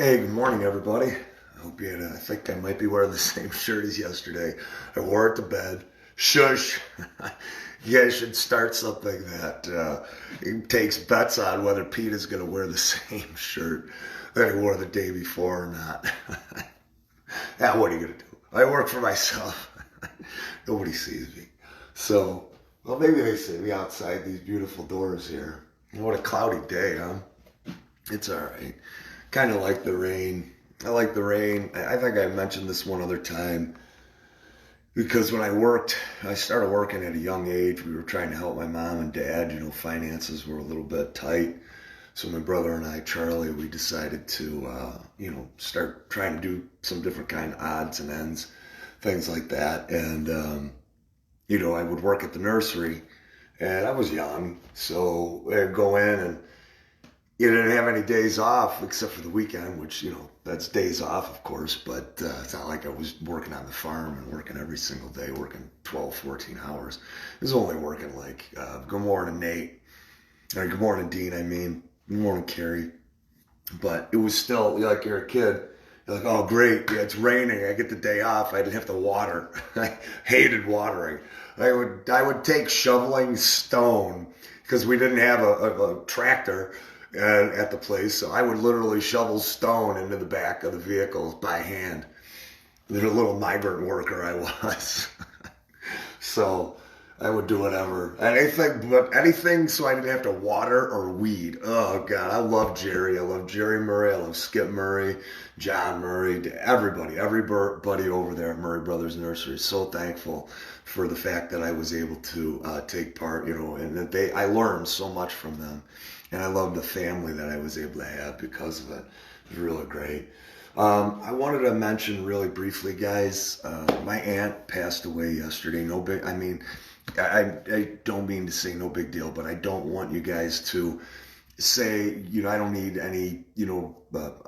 Hey, good morning, everybody. I hope you had I think I might be wearing the same shirt as yesterday. I wore it to bed. Shush. You guys should start something that takes bets on whether Pete is going to wear the same shirt that he wore the day before or not. Yeah, what are you going to do? I work for myself. Nobody sees me. So, well, maybe they see me outside these beautiful doors here. What a cloudy day, huh? It's all right. Kind of like the rain. I like the rain. I think I mentioned this one other time because when I started working at a young age. We were trying to help my mom and dad. Finances were a little bit tight. So my brother and I, Charlie, we decided to, start trying to do some different kind of odds and ends, things like that. And, I would work at the nursery and I was young. So I'd go in and you didn't have any days off except for the weekend, which, that's days off, of course, but it's not like I was working on the farm and working every single day, working 12, 14 hours. I was only working good morning, Nate, or good morning, Dean, I mean, good morning, Carrie. But it was still, like you're a kid, you're like, oh, great, yeah, it's raining, I get the day off, I didn't have to water. I hated watering. I would take shoveling stone because we didn't have a tractor at the place. So I would literally shovel stone into the back of the vehicles by hand. The little migrant worker I was. So I would do whatever. Anything so I didn't have to water or weed. Oh, God. I love Jerry. I love Jerry Murray. I love Skip Murray, John Murray, everybody over there at Murray Brothers Nursery. So thankful for the fact that I was able to take part, and that I learned so much from them. And I love the family that I was able to have because of it. It was really great. I wanted to mention really briefly, guys, my aunt passed away yesterday. No big, I mean, I don't mean to say no big deal, but I don't want you guys to say, I don't need any,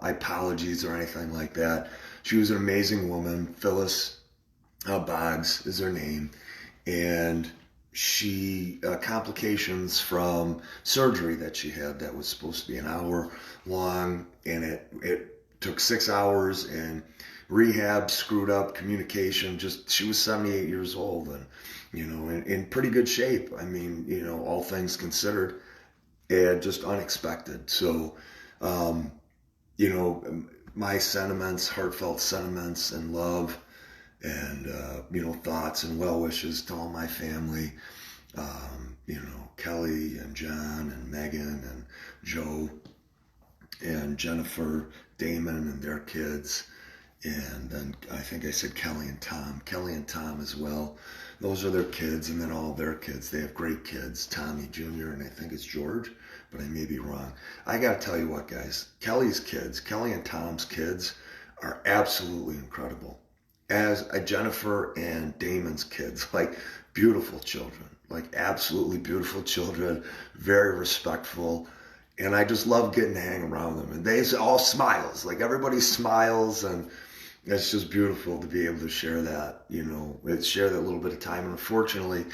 apologies or anything like that. She was an amazing woman. Phyllis Boggs is her name. And she complications from surgery that she had that was supposed to be an hour long, and it took 6 hours, and rehab screwed up communication. Just she was 78 years old, and in pretty good shape. I mean, all things considered, and just unexpected. So my sentiments, heartfelt sentiments and love and, thoughts and well wishes to all my family, Kelly and John and Megan and Joe and Jennifer, Damon and their kids. And then I think I said Kelly and Tom as well. Those are their kids, and then all their kids. They have great kids, Tommy Jr. and I think it's George, but I may be wrong. I got to tell you what, guys, Kelly and Tom's kids are absolutely incredible. As Jennifer and Damon's kids, like beautiful children, like absolutely beautiful children, very respectful. And I just love getting to hang around them. And they all smiles, like everybody smiles, and it's just beautiful to be able to share that, share that little bit of time. And unfortunately,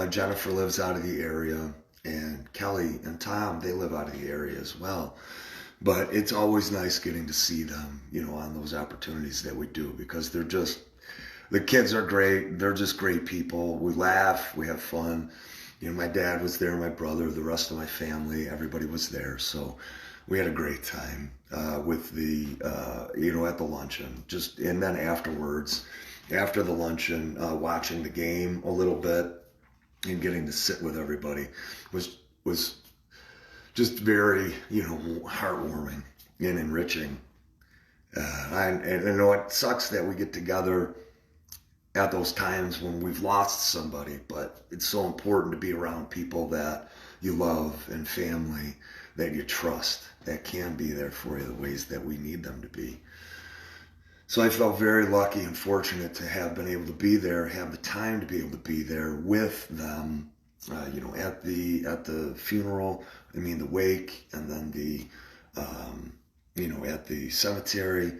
Jennifer lives out of the area, and Kelly and Tom, they live out of the area as well. But it's always nice getting to see them, on those opportunities that we do, because the kids are great. They're just great people. We laugh, we have fun. My dad was there, my brother, the rest of my family, everybody was there. So we had a great time with at the luncheon. And then afterwards, after the luncheon, watching the game a little bit and getting to sit with everybody was just very, heartwarming and enriching. And it sucks that we get together at those times when we've lost somebody, but it's so important to be around people that you love and family that you trust, that can be there for you the ways that we need them to be. So I felt very lucky and fortunate to have been able to be there, have the time to be able to be there with them, at the funeral, the wake, and then at the cemetery.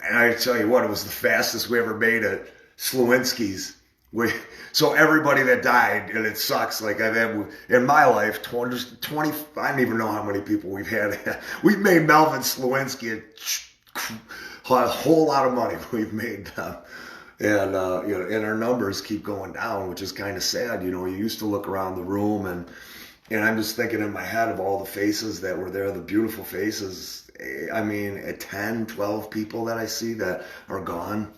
And I tell you what, it was the fastest we ever made it. Slewinski's. So everybody that died, and it sucks, like I've had in my life, 20, I don't even know how many people we've had. We've made Melvin Slewinski a whole lot of money we've made them. And, and our numbers keep going down, which is kind of sad. You used to look around the room and I'm just thinking in my head of all the faces that were there, the beautiful faces. I mean, at 10, 12 people that I see that are gone.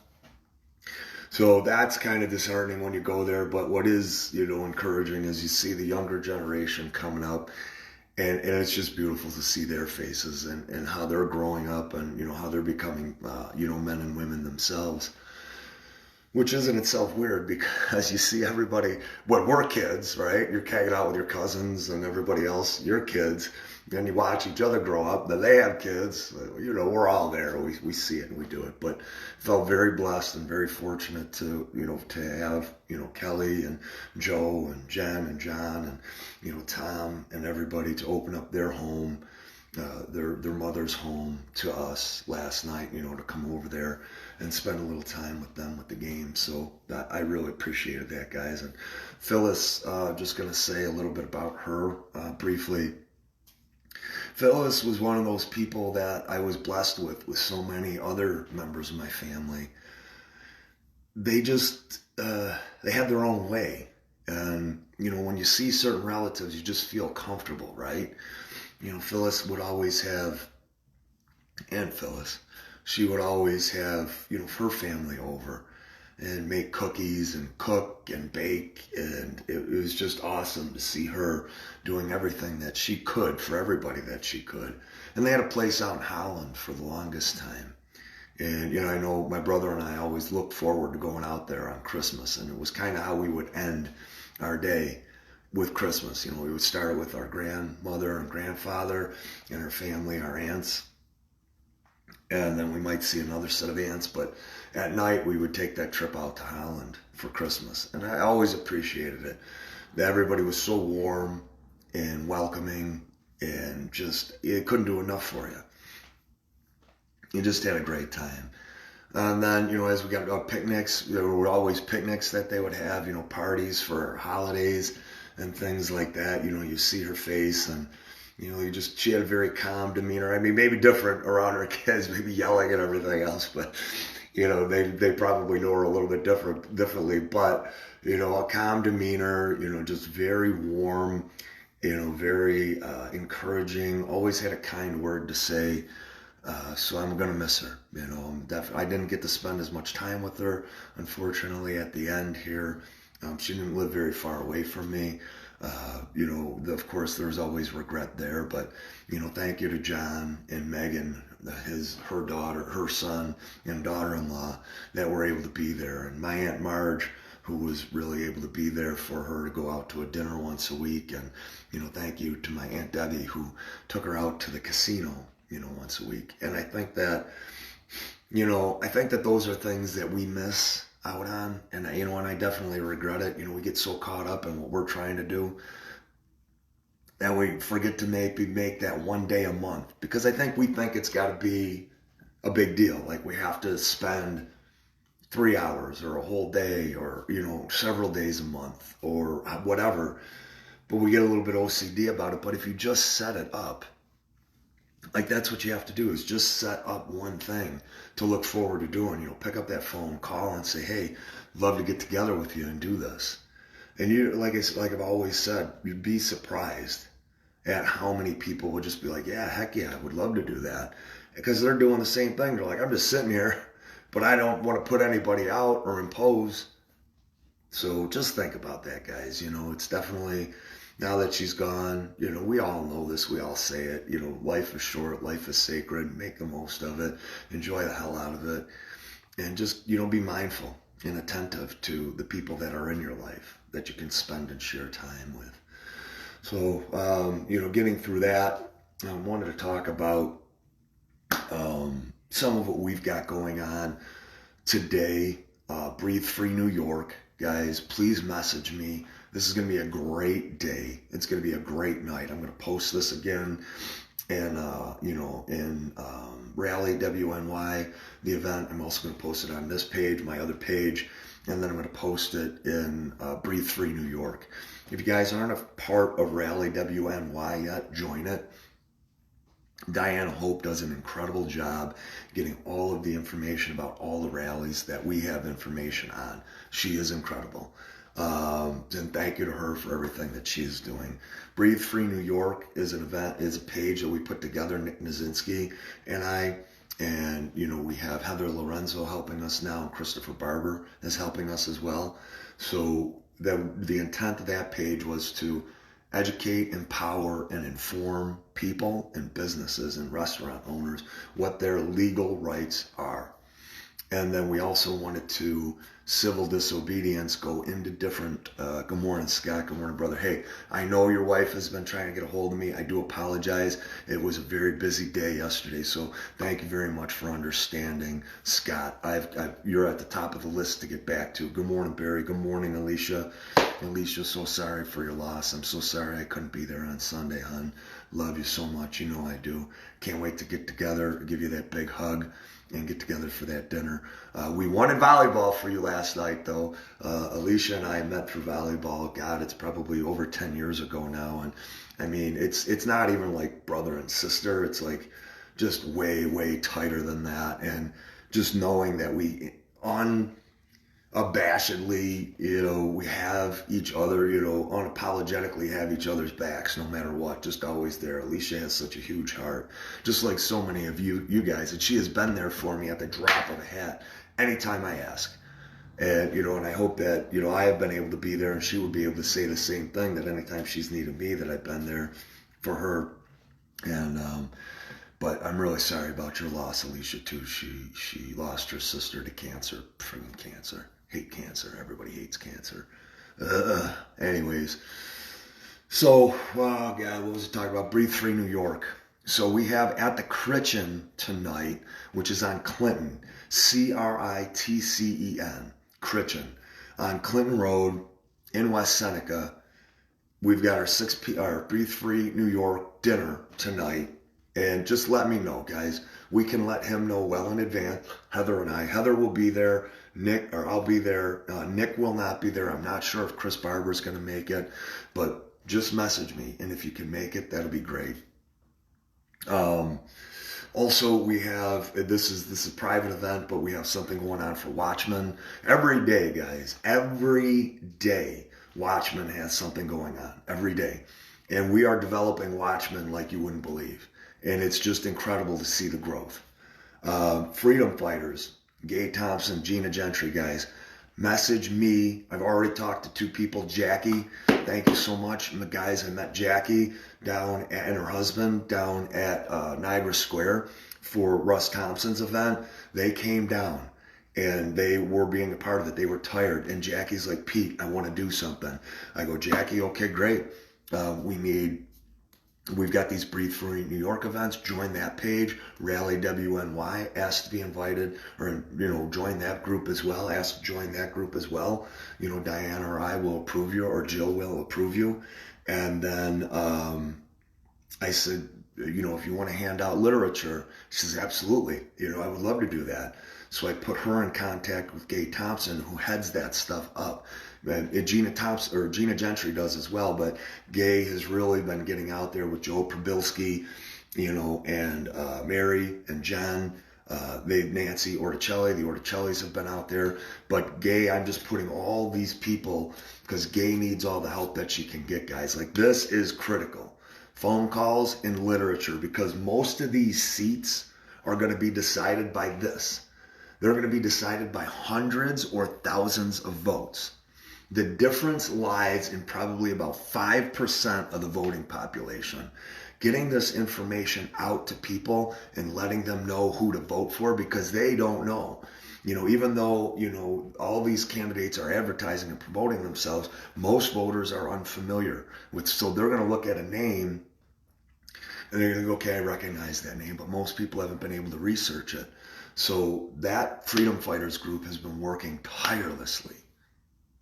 So that's kind of disheartening when you go there. But what is, encouraging is you see the younger generation coming up. And it's just beautiful to see their faces and how they're growing up and, how they're becoming, men and women themselves. Which is in itself weird because you see everybody, when we're kids, right? You're hanging out with your cousins and everybody else, your kids, and you watch each other grow up, then they have kids. We're all there. We see it and we do it. But felt very blessed and very fortunate to have, Kelly and Joe and Jen and John and, Tom and everybody to open up their home, their mother's home to us last night, to come over there and spend a little time with them with the game. So I really appreciated that, guys. And Phyllis, just going to say a little bit about her briefly. Phyllis was one of those people that I was blessed with so many other members of my family. They just, they had their own way. And, when you see certain relatives, you just feel comfortable, right? Phyllis would always have, and Phyllis, she would always have, her family over and make cookies and cook and bake. And it was just awesome to see her doing everything that she could for everybody that she could. And they had a place out in Holland for the longest time. And, I know my brother and I always looked forward to going out there on Christmas. And it was kind of how we would end our day with Christmas. We would start with our grandmother and grandfather and her family, our aunts. And then we might see another set of aunts, but at night we would take that trip out to Holland for Christmas. And I always appreciated it. Everybody was so warm and welcoming and just, it couldn't do enough for you. You just had a great time. And then, as we got to picnics, there were always picnics that they would have, parties for holidays and things like that. You see her face and, she had a very calm demeanor. I mean, maybe different around her kids, maybe yelling and everything else, but, they probably know her a little bit differently, but, a calm demeanor, just very warm, very encouraging, always had a kind word to say. So I'm going to miss her, I didn't get to spend as much time with her, unfortunately, at the end here. She didn't live very far away from me. Of course, there was always regret there, but, thank you to John and Megan, her son and daughter-in-law that were able to be there. And my Aunt Marge, who was really able to be there for her to go out to a dinner once a week. And, thank you to my Aunt Debbie, who took her out to the casino, once a week. And I think that, those are things that we miss out on, and I definitely regret it. We get so caught up in what we're trying to do that we forget to make that one day a month, because I think we think it's got to be a big deal. Like we have to spend 3 hours or a whole day or, several days a month or whatever, but we get a little bit OCD about it. But if you just set it up, like that's what you have to do, is just set up one thing to look forward to doing. Pick up that phone, call and say, hey, love to get together with you and do this. And like I've always said, you'd be surprised at how many people would just be like, yeah, heck yeah, I would love to do that. Because they're doing the same thing. They're like, I'm just sitting here, but I don't want to put anybody out or impose. So just think about that, guys. It's definitely, now that she's gone, we all know this, we all say it, life is short, life is sacred, make the most of it, enjoy the hell out of it, and just, be mindful and attentive to the people that are in your life that you can spend and share time with. So, getting through that, I wanted to talk about some of what we've got going on today. Breathe Free New York. Guys, please message me. This is going to be a great day. It's going to be a great night. I'm going to post this again in Rally WNY, the event. I'm also going to post it on this page, my other page, and then I'm going to post it in Breathe Free New York. If you guys aren't a part of Rally WNY yet, join it. Diana Hope does an incredible job getting all of the information about all the rallies that we have information on. She is incredible. And thank you to her for everything that she is doing. Breathe Free New York is is a page that we put together, Nick Nazinski and I. And, we have Heather Lorenzo helping us now, and Christopher Barber is helping us as well. So the intent of that page was to educate, empower, and inform people and businesses and restaurant owners what their legal rights are. And then we also wanted to civil disobedience go into different, good morning, Scott, good morning, brother. Hey, I know your wife has been trying to get a hold of me. I do apologize. It was a very busy day yesterday, so thank you very much for understanding, Scott. You're at the top of the list to get back to. Good morning, Barry. Good morning, Alicia. Alicia, so sorry for your loss. I'm so sorry I couldn't be there on Sunday, hon. Love you so much. You know I do. Can't wait to get together, give you that big hug, and get together for that dinner. We won in volleyball for you last night, though. Alicia and I met through volleyball. God, it's probably over 10 years ago now. And I mean, it's not even like brother and sister. It's like just way, way tighter than that. And just knowing that we unabashedly, we have each other, unapologetically have each other's backs no matter what, just always there. Alicia has such a huge heart, just like so many of you guys, and she has been there for me at the drop of a hat anytime I ask. And, and I hope that, I have been able to be there, and she would be able to say the same thing, that anytime she's needed me, that I've been there for her. And, but I'm really sorry about your loss, Alicia, too. She lost her sister to cancer, freaking cancer. Hate cancer. Everybody hates cancer. Anyways, so, God, what was I talking about? Breathe Free New York. So we have at the Critchen tonight, which is on Clinton, Critcen, Critchen, on Clinton Road in West Seneca. We've got our Breathe Free New York dinner tonight. And just let me know, guys. We can let him know well in advance. Heather and I. Heather will be there. I'll be there. Nick will not be there. I'm not sure if Chris Barber's going to make it, but just message me. And if you can make it, that'll be great. Also, we have, this is a private event, but we have something going on for Watchmen. Every day, guys, every day, Watchmen has something going on. Every day. And we are developing Watchmen like you wouldn't believe. And it's just incredible to see the growth. Freedom Fighters, Gay Thompson, Gina Gentry, guys, message me. I've already talked to two people. Jackie, thank you so much. And the guys, I met Jackie and her husband down at Niagara Square for Russ Thompson's event. They came down and they were being a part of it. They were tired. And Jackie's like, Pete, I want to do something. I go, Jackie, okay, great. We've got these Breathe Free New York events. Join that page, Rally WNY. Ask to be invited, or join that group as well. Ask to join that group as well. Diana or I will approve you, or Jill will approve you. And then I said, if you want to hand out literature, she says, absolutely. I would love to do that. So I put her in contact with Gay Thompson, who heads that stuff up. And Gina Gentry does as well, but Gay has really been getting out there with Joe Probilski, and Mary and Jen, Nancy Orticelli. The Orticellis have been out there, but Gay, I'm just putting all these people, because Gay needs all the help that she can get, guys. Like, this is critical. Phone calls and literature, because most of these seats are going to be decided by this. They're going to be decided by hundreds or thousands of votes. The difference lies in probably about 5% of the voting population. Getting this information out to people and letting them know who to vote for, because they don't know. Even though, all these candidates are advertising and promoting themselves, most voters are unfamiliar with, so they're going to look at a name and they're going to go, okay, I recognize that name, but most people haven't been able to research it. So that Freedom Fighters group has been working tirelessly,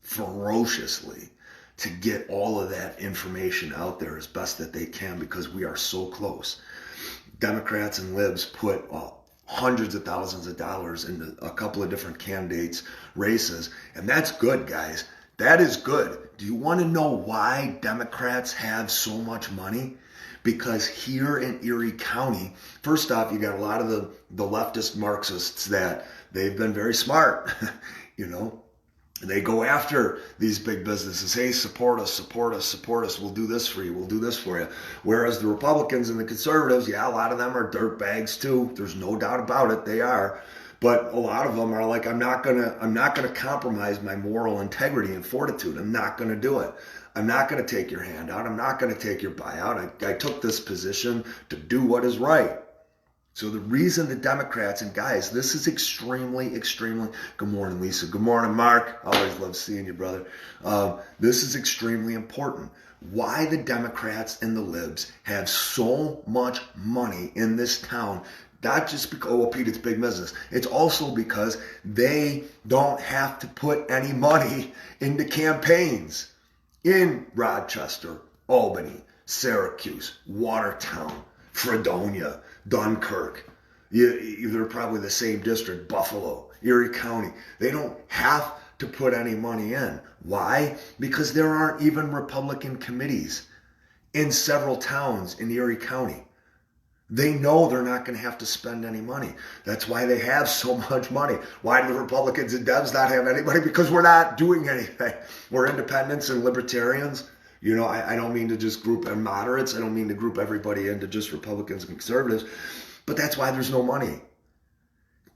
ferociously, to get all of that information out there as best that they can, because we are so close. Democrats and libs put hundreds of thousands of dollars into a couple of different candidates' races, and that's good, guys. That is good. Do you want to know why Democrats have so much money? Because here in Erie County, first off, you got a lot of the leftist Marxists that they've been very smart, you know. They go after these big businesses. Hey, support us, support us, support us. We'll do this for you. We'll do this for you. Whereas the Republicans and the conservatives, yeah, a lot of them are dirtbags too. There's no doubt about it. They are. But a lot of them are like, I'm not gonna compromise my moral integrity and fortitude. I'm not gonna do it. I'm not gonna take your handout. I'm not gonna take your buyout. I took this position to do what is right. So the reason the Democrats, and guys, this is extremely, good morning, Lisa. Good morning, Mark. Always love seeing you, brother. This is extremely important. Why the Democrats and the libs have so much money in this town, not just because, oh, well, Pete, it's big business. It's also because they don't have to put any money into campaigns in Rochester, Albany, Syracuse, Watertown, Fredonia, Dunkirk. They're probably the same district, Buffalo, Erie County. They don't have to put any money in. Why? Because there aren't even Republican committees in several towns in Erie County. They know they're not going to have to spend any money. That's why they have so much money. Why do the Republicans and Dems not have anybody? Because we're not doing anything. We're independents and libertarians. You know, I don't mean to just group and moderates. I don't mean to group everybody into just Republicans and conservatives, but that's why there's no money.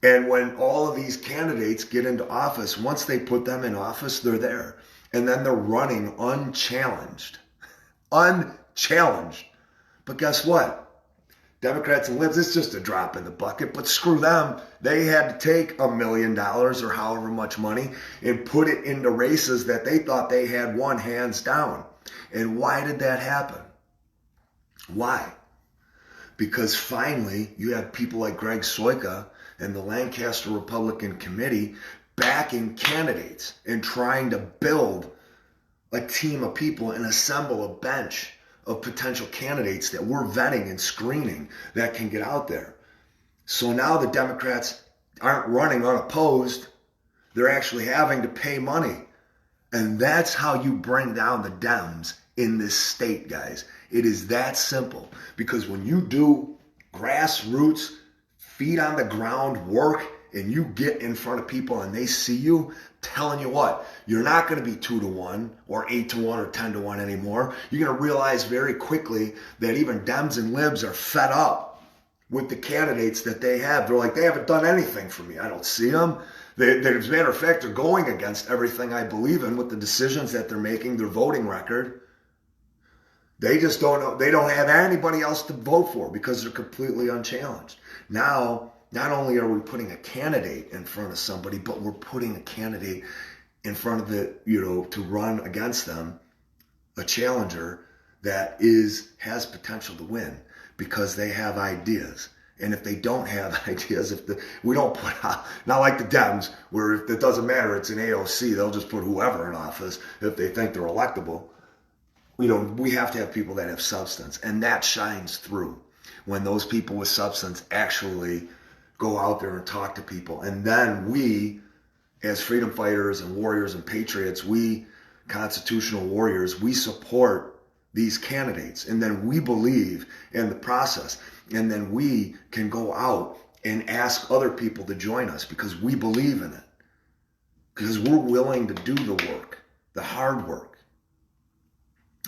And when all of these candidates get into office, once they put them in office, they're there. And then they're running unchallenged. Unchallenged. But guess what? Democrats and libs, it's just a drop in the bucket, but screw them. They had to take $1 million or however much money and put it into races that they thought they had won hands down. And why did that happen? Why? Because finally you have people like Greg Soika and the Lancaster Republican Committee backing candidates and trying to build a team of people and assemble a bench of potential candidates that we're vetting and screening that can get out there. So now the Democrats aren't running unopposed. They're actually having to pay money. And that's how you bring down the Dems in this state, guys. It is that simple. Because when you do grassroots, feet on the ground work, and you get in front of people and they see you, telling you what, you're not going to be 2-1 or 8-1 or 10-1 anymore. You're going to realize very quickly that even Dems and libs are fed up with the candidates that they have. They're like, they haven't done anything for me. I don't see them. As a matter of fact, they're going against everything I believe in with the decisions that they're making, their voting record. They just don't know. They don't have anybody else to vote for because they're completely unchallenged. Now, not only are we putting a candidate in front of somebody, but we're putting a candidate in front of to run against them, a challenger that has potential to win because they have ideas. And if they don't have ideas, we don't put out, not like the Dems, where if it doesn't matter, it's an AOC, they'll just put whoever in office if they think they're electable. We have to have people that have substance, and that shines through when those people with substance actually go out there and talk to people. And then we, as freedom fighters and warriors and patriots, we constitutional warriors, we support these candidates. And then we believe in the process. And then we can go out and ask other people to join us because we believe in it. Because we're willing to do the work, the hard work.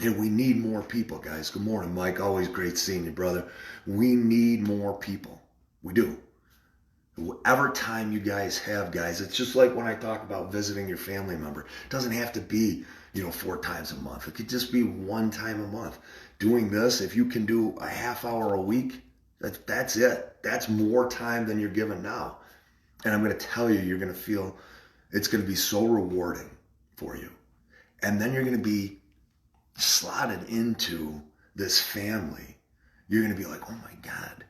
And we need more people, guys. Good morning, Mike. Always great seeing you, brother. We need more people. We do. Whatever time you guys have, guys, it's just like when I talk about visiting your family member. It doesn't have to be, 4 times a month. It could just be 1 time a month. Doing this, if you can do a half hour a week, that's it. That's more time than you're given now. And I'm going to tell you, you're going to feel it's going to be so rewarding for you. And then you're going to be slotted into this family. You're going to be like, oh my God,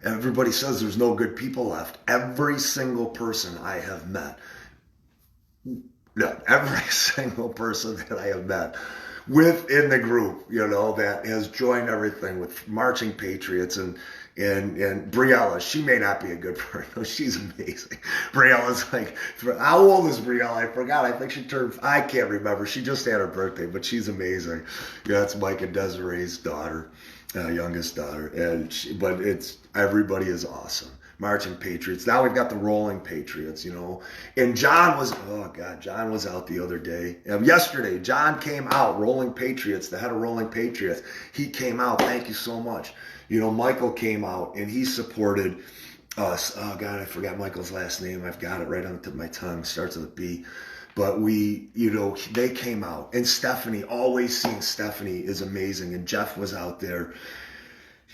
everybody says there's no good people left. Every single person I have met, every single person that I have met within the group, that has joined everything with Marching Patriots and And Briella, she may not be a good person. She's amazing. Briella's like, how old is Briella? I forgot. I think she turned, I can't remember. She just had her birthday, but she's amazing. Yeah, that's Mike and Desiree's daughter, youngest daughter. But everybody is awesome. Marching Patriots. Now we've got the Rolling Patriots, And John was out the other day. Yesterday, John came out, Rolling Patriots, the head of Rolling Patriots. He came out. Thank you so much. Michael came out and he supported us. Oh, God, I forgot Michael's last name. I've got it right on the tip of my tongue. Starts with a B. But they came out. And Stephanie, always seeing Stephanie is amazing. And Jeff was out there.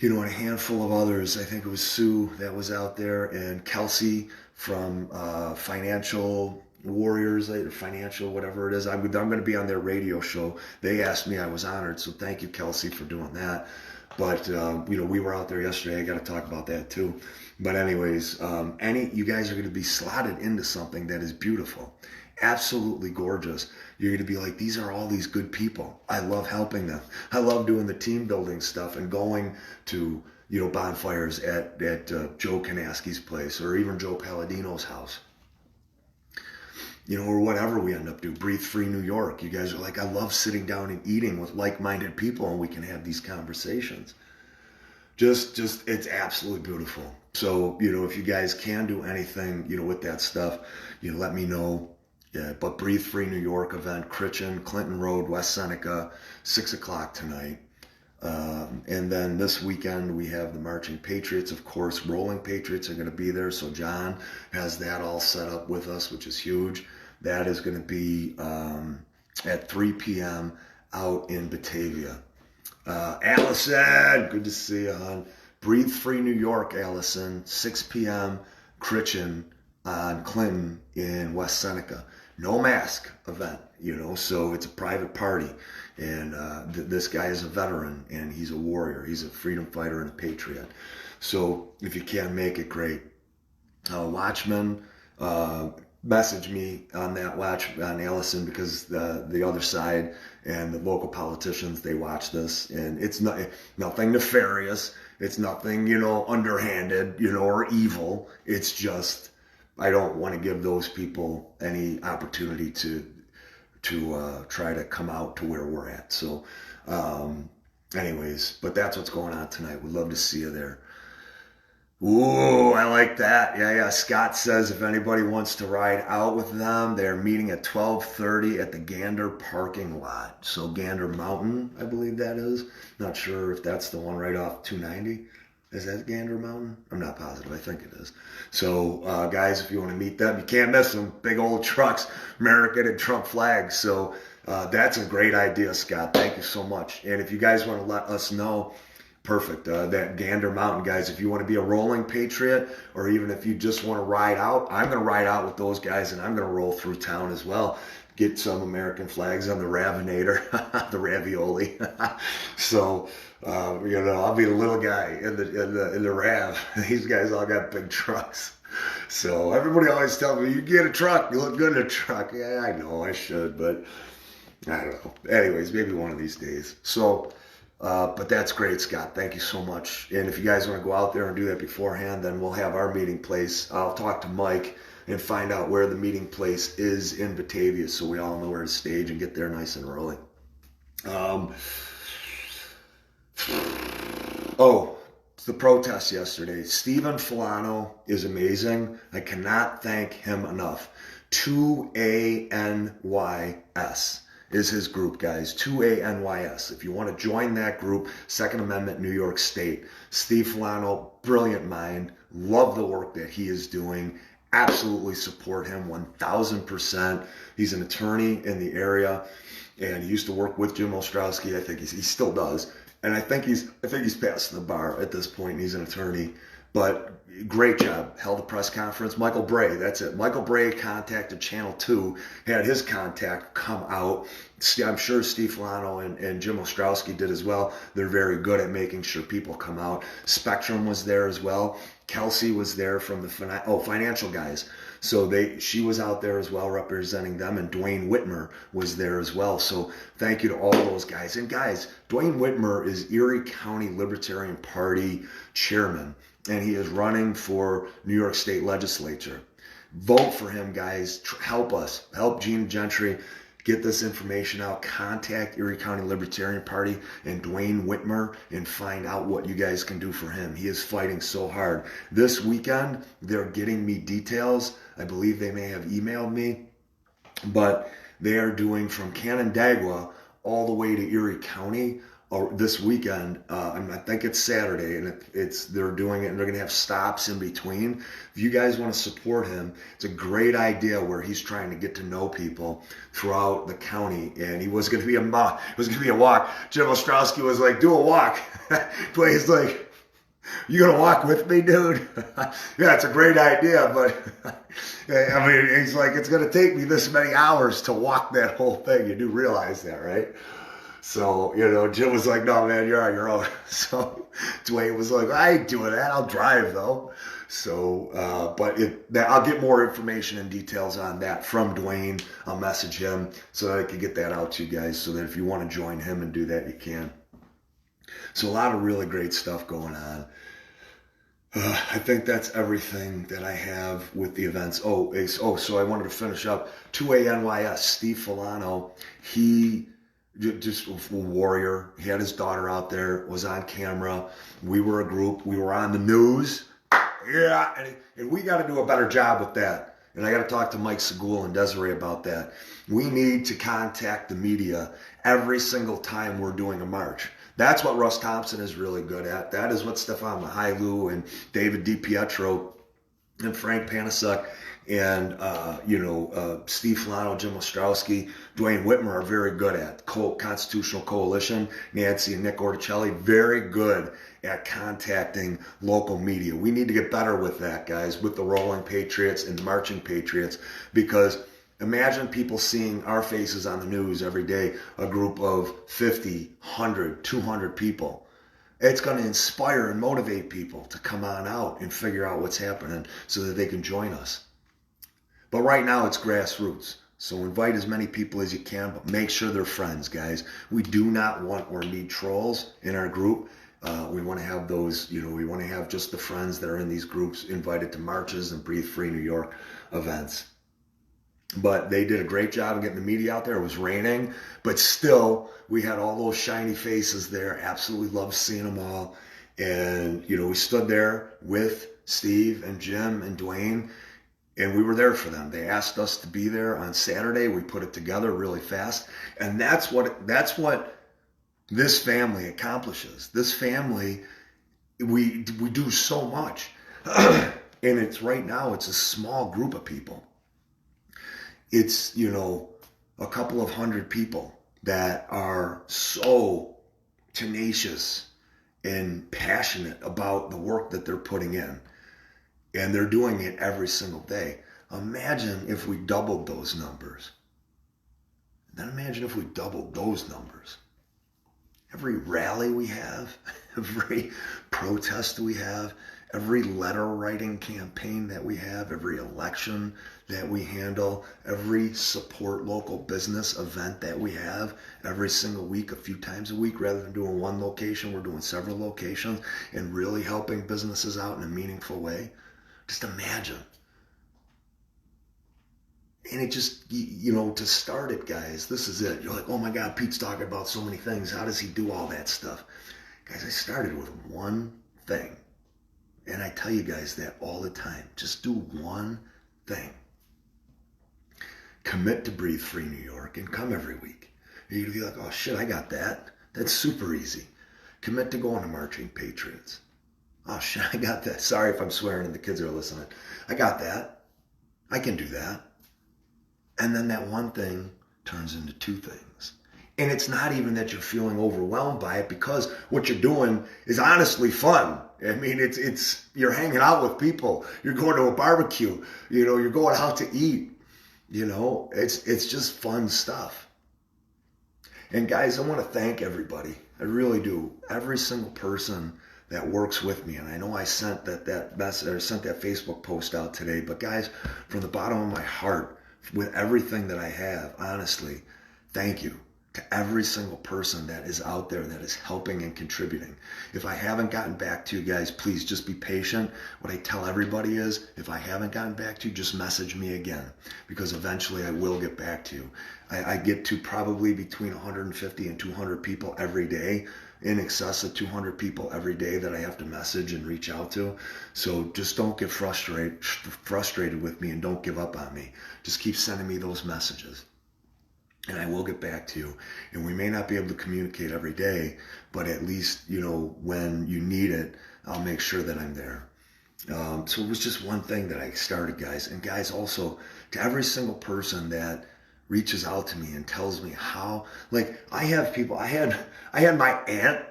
And a handful of others. I think it was Sue that was out there, and Kelsey from Financial Warriors, or Financial, whatever it is. I'm going to be on their radio show. They asked me. I was honored, so thank you, Kelsey, for doing that. But we were out there yesterday. I got to talk about that too. But anyways, you guys are going to be slotted into something that is beautiful. Absolutely gorgeous. You're going to be like, these are all these good people. I love helping them. I love doing the team building stuff and going to, bonfires at Joe Kanaski's place or even Joe Palladino's house. Or whatever we end up doing. Breathe Free New York. You guys are like, I love sitting down and eating with like-minded people and we can have these conversations. Just it's absolutely beautiful. So, if you guys can do anything, with that stuff, let me know. Yeah, but Breathe Free New York event, Clinton Road, West Seneca, 6 o'clock tonight. And then this weekend we have the Marching Patriots, of course. Rolling Patriots are going to be there, so John has that all set up with us, which is huge. That is going to be at 3 p.m. out in Batavia. Allison, good to see you, hon. Breathe Free New York, Allison, 6 p.m. Critchin on Clinton in West Seneca. No mask event, so it's a private party. And this guy is a veteran and he's a warrior. He's a freedom fighter and a patriot. So if you can't make it, great. Watchman, message me on that on Allison, because the other side and the local politicians, they watch this, and it's nothing nefarious. It's nothing, underhanded, or evil. It's just, I don't want to give those people any opportunity to try to come out to where we're at. So, anyways, but that's what's going on tonight. We'd love to see you there. Ooh, I like that. Yeah. Scott says if anybody wants to ride out with them, they're meeting at 12:30 at the Gander parking lot. So Gander Mountain, I believe that is. Not sure if that's the one right off 290. Is that Gander Mountain? I'm not positive. I think it is. So, guys, if you want to meet them, you can't miss them. Big old trucks, American and Trump flags. So that's a great idea, Scott. Thank you so much. And if you guys want to let us know, perfect. That Gander Mountain, guys, if you want to be a Rolling Patriot, or even if you just want to ride out, I'm going to ride out with those guys, and I'm going to roll through town as well. Get some American flags on the Ravinator, the ravioli. So, I'll be the little guy in the Rav. These guys all got big trucks. So everybody always tells me, you get a truck, you look good in a truck. Yeah, I know I should, but I don't know. Anyways, maybe one of these days. So, but that's great, Scott. Thank you so much. And if you guys want to go out there and do that beforehand, then we'll have our meeting place. I'll talk to Mike and find out where the meeting place is in Batavia, so we all know where to stage and get there nice and early. The protest yesterday. Stephen Filano is amazing. I cannot thank him enough. 2ANYS is his group, guys. 2ANYS. If you want to join that group, Second Amendment, New York State. Steve Filano, brilliant mind. Love the work that he is doing. Absolutely support him 1000%. He's an attorney in the area, and he used to work with Jim Ostrowski. I think he still does. And I think he's passing the bar at this point. He's an attorney. But great job. Held a press conference. Michael Bray, that's it. Michael Bray contacted Channel 2, had his contact come out. I'm sure Steve Filano and Jim Ostrowski did as well. They're very good at making sure people come out. Spectrum was there as well. Kelsey was there from the financial guys. So she was out there as well representing them, and Dwayne Whitmer was there as well. So thank you to all those guys. And guys, Dwayne Whitmer is Erie County Libertarian Party chairman, and he is running for New York State Legislature. Vote for him, guys. Help us. Help Gene Gentry get this information out. Contact Erie County Libertarian Party and Dwayne Whitmer and find out what you guys can do for him. He is fighting so hard. This weekend, they're getting me details. I believe they may have emailed me, but they are doing from Canandaigua all the way to Erie County this weekend. I think it's Saturday, and they're doing it, and they're going to have stops in between. If you guys want to support him, it's a great idea where he's trying to get to know people throughout the county, and it was going to be a walk. Jim Ostrowski was like, do a walk. Dwayne's like, you gonna walk with me, dude? Yeah, it's a great idea, but I mean, he's like, it's gonna take me this many hours to walk that whole thing. You do realize that, right? So, Jim was like, no, man, you're on your own. So Dwayne was like, I ain't doing that. I'll drive, though. So, I'll get more information and details on that from Dwayne. I'll message him so that I can get that out to you guys, so that if you want to join him and do that, you can. So a lot of really great stuff going on. I think that's everything that I have with the events. So I wanted to finish up. 2ANYS, Steve Filano, he just a warrior. He had his daughter out there, was on camera. We were a group. We were on the news. Yeah, and we got to do a better job with that. And I got to talk to Mike Segul and Desiree about that. We need to contact the media every single time we're doing a march. That's what Russ Thompson is really good at. That is what Stefan Mihailu and David DiPietro and Frank Panasuk and Steve Filano, Jim Ostrowski, Dwayne Whitmer are very good at. Constitutional Coalition, Nancy and Nick Orticelli, very good at contacting local media. We need to get better with that, guys, with the Rolling Patriots and the Marching Patriots, because imagine people seeing our faces on the news every day, a group of 50, 100, 200 people. It's going to inspire and motivate people to come on out and figure out what's happening so that they can join us. But right now it's grassroots. So invite as many people as you can, but make sure they're friends, guys. We do not want or need trolls in our group. We want to have those, we want to have just the friends that are in these groups invited to marches and Breathe Free New York events. But they did a great job of getting the media out there. It was raining, but still, we had all those shiny faces there. Absolutely loved seeing them all. And, we stood there with Steve and Jim and Dwayne, and we were there for them. They asked us to be there on Saturday. We put it together really fast. And that's what this family accomplishes. This family, we do so much. And right now, it's a small group of people. It's, a couple of hundred people that are so tenacious and passionate about the work that they're putting in. And they're doing it every single day. Imagine if we doubled those numbers. Then imagine if we doubled those numbers. Every rally we have, every protest we have, every letter writing campaign that we have, every election that we handle, every support local business event that we have every single week, a few times a week, rather than doing one location, we're doing several locations and really helping businesses out in a meaningful way. Just imagine. And it just, to start it, guys, this is it. You're like, oh my God, Pete's talking about so many things. How does he do all that stuff? Guys, I started with one thing. And I tell you guys that all the time. Just do one thing. Commit to Breathe Free New York and come every week. You're going to be like, oh shit, I got that. That's super easy. Commit to going to Marching Patriots. Oh shit, I got that. Sorry if I'm swearing and the kids are listening. I got that. I can do that. And then that one thing turns into two things. And it's not even that you're feeling overwhelmed by it, because what you're doing is honestly fun. I mean, it's you're hanging out with people. You're going to a barbecue. You're going out to eat. It's just fun stuff. And guys, I want to thank everybody. I really do. Every single person that works with me. And I know I sent that message, or sent that Facebook post out today. But guys, from the bottom of my heart, with everything that I have, honestly, thank you to every single person that is out there that is helping and contributing. If I haven't gotten back to you guys, please just be patient. What I tell everybody is, if I haven't gotten back to you, just message me again, because eventually I will get back to you. I get to probably between 150 and 200 people every day, in excess of 200 people every day that I have to message and reach out to. So just don't get frustrated with me, and don't give up on me. Just keep sending me those messages, and I will get back to you. And we may not be able to communicate every day, but at least, when you need it, I'll make sure that I'm there. So it was just one thing that I started, guys. And guys, also to every single person that reaches out to me and tells me how, I have people, I had my aunt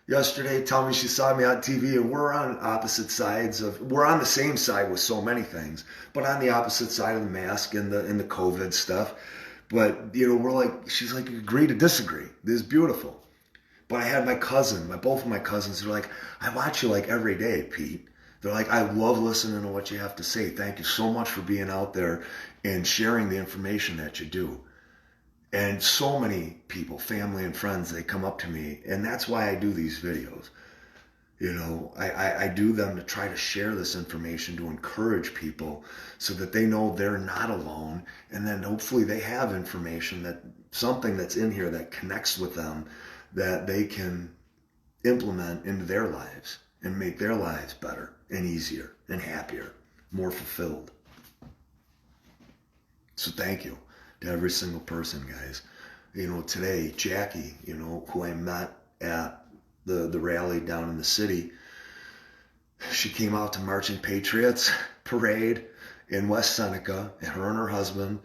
yesterday tell me she saw me on TV, and we're on we're on the same side with so many things, but on the opposite side of the mask and the COVID stuff. But, she's like, agree to disagree. This is beautiful. But I had both of my cousins, they're like, I watch you every day, Pete. They're like, I love listening to what you have to say. Thank you so much for being out there and sharing the information that you do. And so many people, family and friends, they come up to me, and that's why I do these videos. I do them to try to share this information, to encourage people so that they know they're not alone. And then hopefully they have information, something that's in here that connects with them, that they can implement into their lives and make their lives better and easier and happier, more fulfilled. So thank you to every single person, guys. Today, Jackie, who I met at the rally down in the city, she came out to Marching Patriots parade in West Seneca, and her and her husband.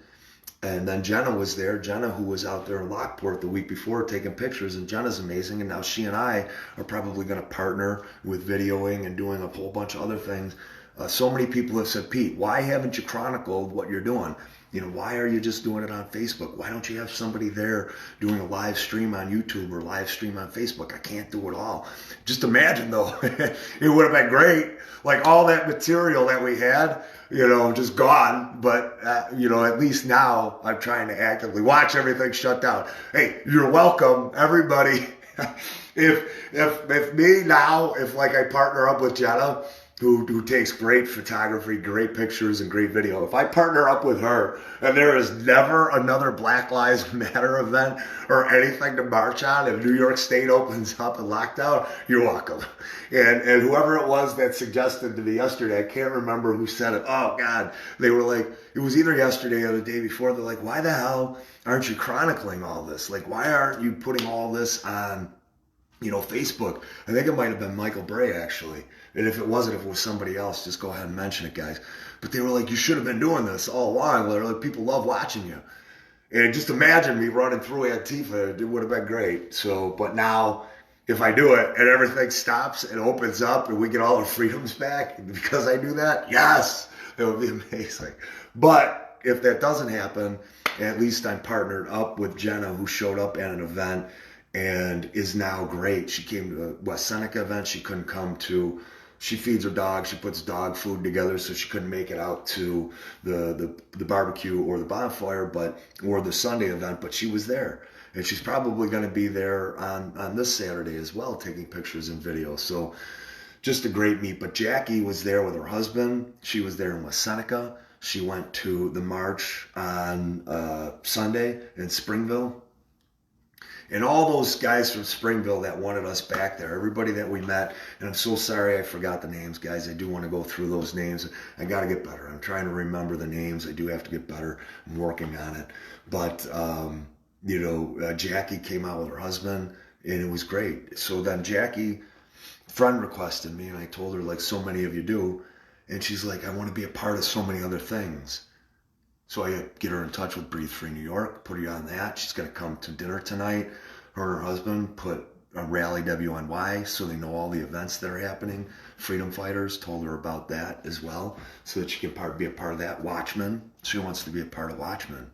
And then Jenna was there. Jenna, who was out there in Lockport the week before taking pictures, and Jenna's amazing. And now she and I are probably going to partner with videoing and doing a whole bunch of other things. So many people have said, Pete, why haven't you chronicled what you're doing? Why are you just doing it on Facebook? Why don't you have somebody there doing a live stream on YouTube or live stream on Facebook? I can't do it all. Just imagine, though, it would have been great. All that material that we had, just gone. But, at least now I'm trying to actively watch everything shut down. Hey, you're welcome, everybody. If me now, if I partner up with Jenna, who takes great photography, great pictures, and great video. If I partner up with her and there is never another Black Lives Matter event or anything to march on, if New York State opens up and lockdown, you're welcome. And whoever it was that suggested to me yesterday, I can't remember who said it. Oh, God. They were like, it was either yesterday or the day before. They're like, why the hell aren't you chronicling all this? Why aren't you putting all this on Facebook? I think it might have been Michael Bray, actually. And if it wasn't, if it was somebody else, just go ahead and mention it, guys. But they were like, you should have been doing this all along. Literally, people love watching you. And just imagine me running through Antifa. It would have been great. So, but now, if I do it and everything stops and opens up and we get all our freedoms back because I do that, yes, it would be amazing. But if that doesn't happen, at least I'm partnered up with Jenna, who showed up at an event and is now great. She came to the West Seneca event. She couldn't come to, she feeds her dog. She puts dog food together, so she couldn't make it out to the barbecue or the bonfire, or the Sunday event, but she was there. And she's probably going to be there on this Saturday as well, taking pictures and videos. So just a great meet. But Jackie was there with her husband. She was there in West Seneca. She went to the march on Sunday in Springville. And all those guys from Springville that wanted us back there, everybody that we met, and I'm so sorry I forgot the names, guys. I do want to go through those names. I got to get better. I'm trying to remember the names. I do have to get better. I'm working on it. But, Jackie came out with her husband, and it was great. So then Jackie, friend requested me, and I told her, like so many of you do, and she's like, I want to be a part of so many other things. So I get her in touch with Breathe Free New York, put her on that. She's going to come to dinner tonight. Her and her husband put a Rally WNY so they know all the events that are happening. Freedom Fighters, told her about that as well so that she can be a part of that. Watchmen, she wants to be a part of Watchmen.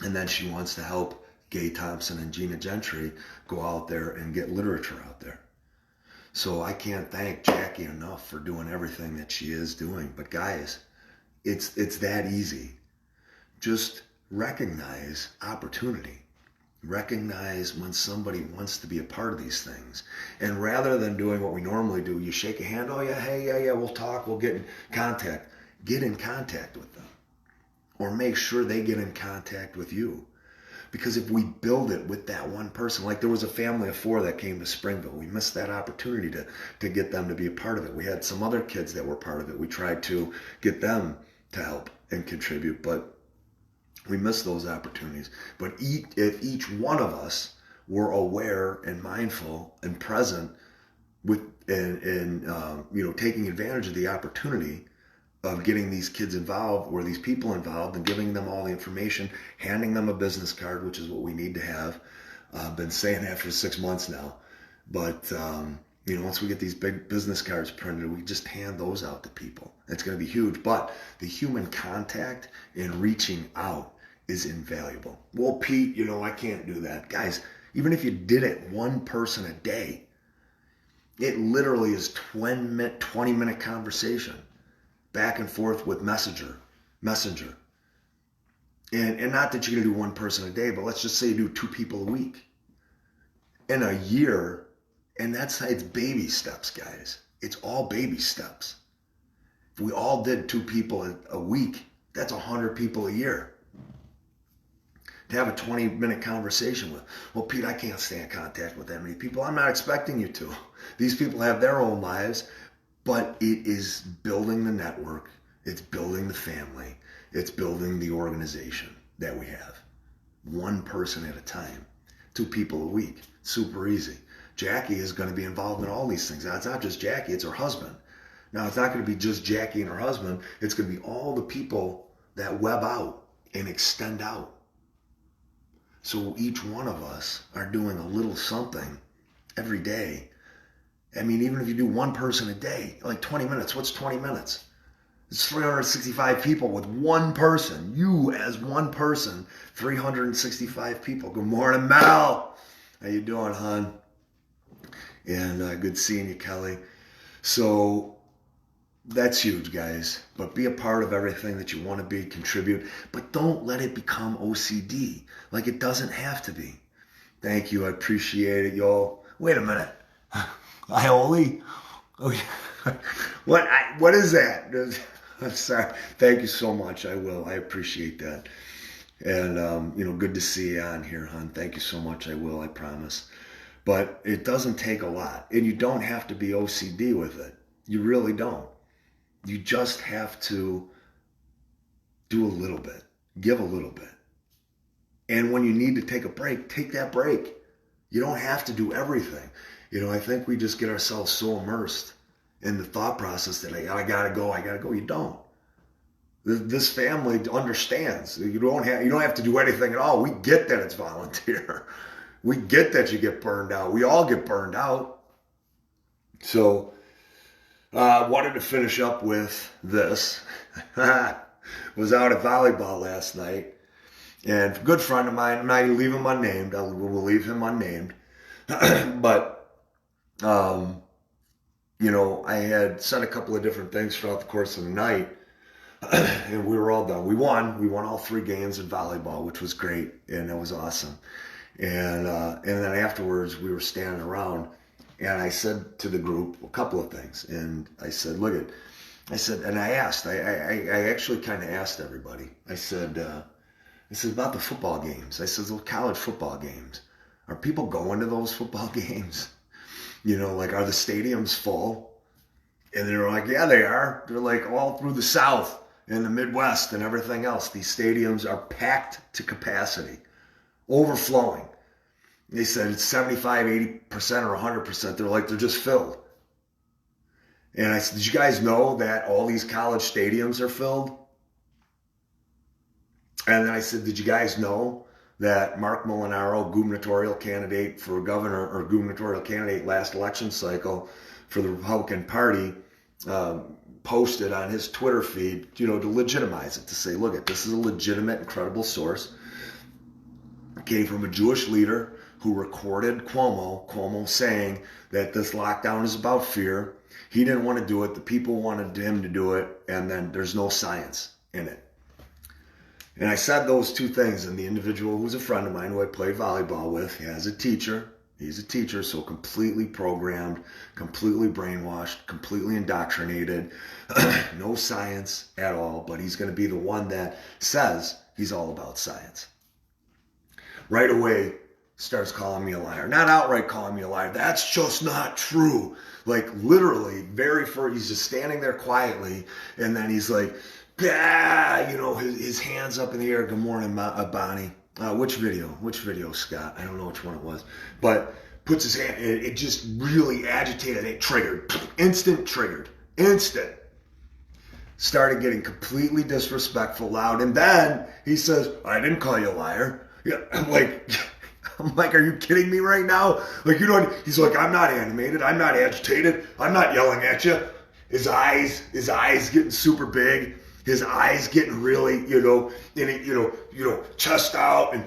And then she wants to help Gay Thompson and Gina Gentry go out there and get literature out there. So I can't thank Jackie enough for doing everything that she is doing. But guys, it's that easy. Just recognize opportunity. Recognize when somebody wants to be a part of these things. And rather than doing what we normally do, you shake a hand, oh yeah, hey, yeah, we'll talk, we'll get in contact. Get in contact with them. Or make sure they get in contact with you. Because if we build it with that one person, like there was a family of 4 that came to Springville. We missed that opportunity to get them to be a part of it. We had some other kids that were part of it. We tried to get them to help and contribute, but we missed those opportunities. But if each one of us were aware and mindful and present with and taking advantage of the opportunity of getting these kids involved or these people involved and giving them all the information, handing them a business card, which is what we need to have. I've been saying that for 6 months now. But, once we get these big business cards printed, we just hand those out to people. It's going to be huge. But the human contact and reaching out is invaluable. Well, Pete, I can't do that. Guys, even if you did it one person a day, it literally is 20-minute conversation. Back and forth with messenger. And not that you're going to do one person a day, but let's just say you do 2 people a week. In a year, and it's baby steps, guys. It's all baby steps. If we all did 2 people a week, that's 100 people a year. To have a 20-minute conversation with, well, Pete, I can't stay in contact with that many people. I'm not expecting you to. These people have their own lives. But it is building the network, it's building the family, it's building the organization that we have. One person at a time, 2 people a week, super easy. Jackie is going to be involved in all these things. Now, it's not just Jackie, it's her husband. Now, it's not going to be just Jackie and her husband, it's going to be all the people that web out and extend out. So each one of us are doing a little something every day. I mean, even if you do one person a day, like 20 minutes, what's 20 minutes? It's 365 people with one person. You as one person, 365 people. Good morning, Mel. How you doing, hon? And good seeing you, Kelly. So that's huge, guys. But be a part of everything that you want to be, contribute. But don't let it become OCD. Like it doesn't have to be. Thank you. I appreciate it, y'all. Wait a minute. Aioli? Oh, yeah. What is that? I'm sorry. Thank you so much. I will. I appreciate that. And, good to see you on here, hon. Thank you so much. I will. I promise. But it doesn't take a lot. And you don't have to be OCD with it. You really don't. You just have to do a little bit. Give a little bit. And when you need to take a break, take that break. You don't have to do everything. I think we just get ourselves so immersed in the thought process that I gotta go. You don't. This family understands. You don't have to do anything at all. We get that it's volunteer. We get that you get burned out. We all get burned out. So I wanted to finish up with this. Was out at volleyball last night. And a good friend of mine, I'm not going to leave him unnamed. We'll leave him unnamed. But I had said a couple of different things throughout the course of the night, and we were all done. We won all 3 games in volleyball, which was great, and it was awesome. And then afterwards, we were standing around, and I said to the group a couple of things, and I said, and I asked, I actually kind of asked everybody. I said about the football games. I said, those college football games, are people going to those football games? Are the stadiums full? And they're like, yeah, they are. They're like all through the South and the Midwest and everything else. These stadiums are packed to capacity, overflowing. They said it's 75, 80% or 100%. They're just filled. And I said, did you guys know that all these college stadiums are filled? And then I said, did you guys know that Mark Molinaro, gubernatorial candidate for governor or gubernatorial candidate last election cycle for the Republican Party, posted on his Twitter feed, to legitimize it, to say, look, this is a legitimate and credible source. It came from a Jewish leader who recorded Cuomo saying that this lockdown is about fear. He didn't want to do it. The people wanted him to do it. And then there's no science in it. And I said those two things, and the individual who's a friend of mine who I played volleyball with, he's a teacher, so completely programmed, completely brainwashed, completely indoctrinated, no science at all, but he's going to be the one that says he's all about science. Right away, starts calling me a liar. Not outright calling me a liar. That's just not true. Like literally, he's just standing there quietly, and then he's like, his hands up in the air. Good morning, Bonnie. Which video, Scott? I don't know which one it was, but puts his hand. It just really agitated. It triggered. Instant. Started getting completely disrespectful, loud, and then he says, "I didn't call you a liar." Yeah, I'm like, are you kidding me right now? Like, he's like, I'm not animated. I'm not agitated. I'm not yelling at you. His eyes getting super big. His eyes getting really, chest out. And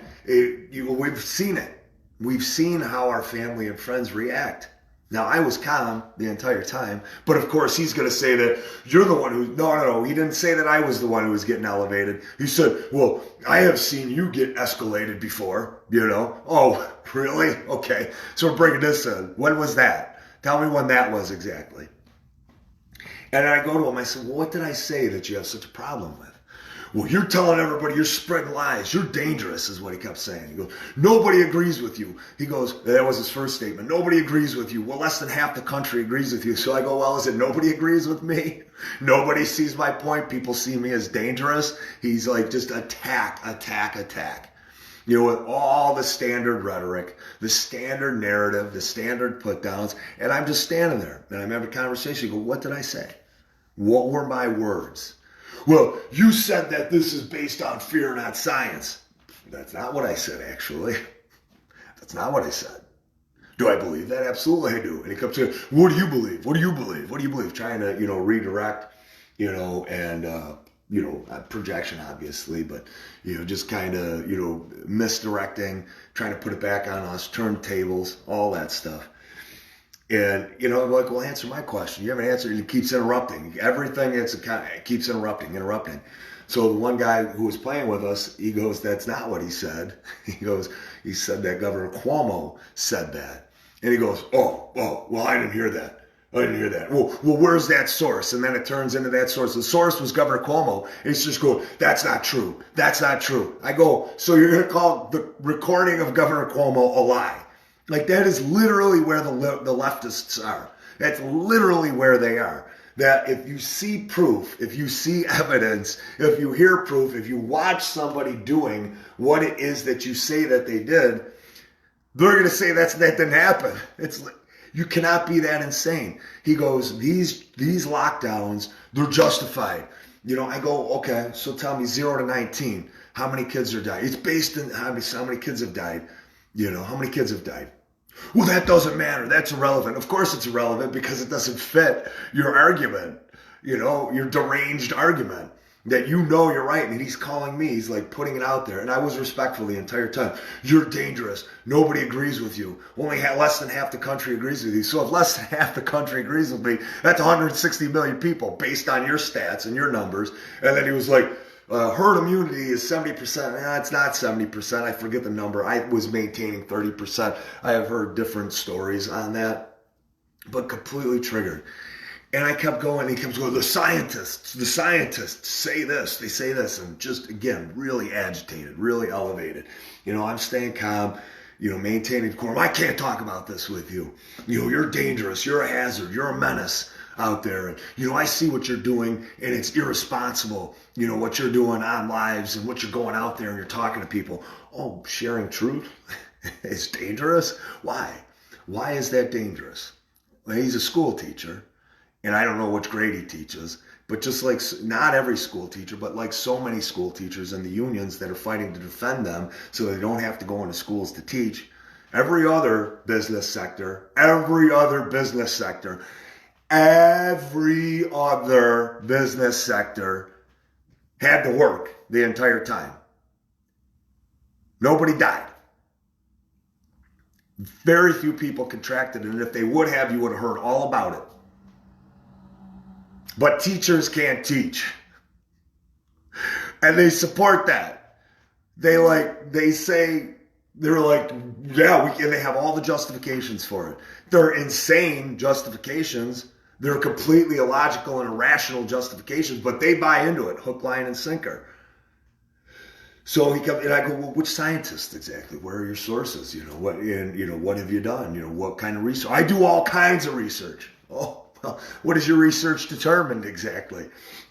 we've seen it. We've seen how our family and friends react. Now, I was calm the entire time, but of course he's going to say that you're the one who, no, he didn't say that I was the one who was getting elevated. He said, well, I have seen you get escalated before, Oh, really? Okay. So we're breaking this in. When was that? Tell me when that was exactly. And I go to him, I said, well, what did I say that you have such a problem with? Well, you're telling everybody you're spreading lies. You're dangerous, is what he kept saying. He goes, nobody agrees with you. He goes, that was his first statement. Nobody agrees with you. Well, less than half the country agrees with you. So I go, well, is it nobody agrees with me? Nobody sees my point. People see me as dangerous. He's like, just attack. With all the standard rhetoric, the standard narrative, the standard put downs. And I'm just standing there. And I'm having a conversation. I go, what did I say? What were my words? Well, you said that this is based on fear, not science. That's not what I said, actually. That's not what I said. Do I believe that? Absolutely I do. And he comes to, what do you believe? What do you believe? What do you believe? Trying to, redirect, and, projection, obviously, but, just kind of, misdirecting, trying to put it back on us, turntables, all that stuff. And, I'm like, well, answer my question. You haven't answered. He keeps interrupting. Everything it keeps interrupting. So the one guy who was playing with us, he goes, that's not what he said. He said that Governor Cuomo said that. And he goes, oh, well, I didn't hear that. Well, where's that source? And then it turns into that source. The source was Governor Cuomo. It's just going, that's not true. I go, so you're going to call the recording of Governor Cuomo a lie? Like, that is literally where the leftists are. That's literally where they are. That if you see proof, if you see evidence, if you hear proof, if you watch somebody doing what it is that you say that they did, they're going to say that didn't happen. You cannot be that insane. He goes, these lockdowns, they're justified. I go, okay, so tell me 0 to 19, how many kids are dying? It's based on how many kids have died. How many kids have died? Well, that doesn't matter. That's irrelevant. Of course it's irrelevant because it doesn't fit your argument, your deranged argument that you're right. And he's calling me. He's like putting it out there. And I was respectful the entire time. You're dangerous. Nobody agrees with you. Only less than half the country agrees with you. So if less than half the country agrees with me, that's 160 million people based on your stats and your numbers. And then he was like, herd immunity is 70%. It's not 70%. I forget the number. I was maintaining 30%. I have heard different stories on that, but completely triggered. And I kept going. He kept going, the scientists say this. They say this. And just, again, really agitated, really elevated. I'm staying calm, maintaining decorum. I can't talk about this with you. You're dangerous. You're a hazard. You're a menace out there. And, I see what you're doing and it's irresponsible. What you're doing on lives and what you're going out there and you're talking to people. Oh, sharing truth is dangerous? Why? Why is that dangerous? Well, he's a school teacher. and I don't know which grade he teaches, but just like not every school teacher, but like so many school teachers and the unions that are fighting to defend them so they don't have to go into schools to teach, every other business sector had to work the entire time. Nobody died. Very few people contracted it, and if they would have, you would have heard all about it. But teachers can't teach. And they support that. They're like, and they have all the justifications for it. They're insane justifications. They're completely illogical and irrational justifications, but they buy into it, hook, line, and sinker. So he comes, and I go, well, which scientists exactly? Where are your sources? What have you done? What kind of research? I do all kinds of research. Oh, well, what is your research determined exactly?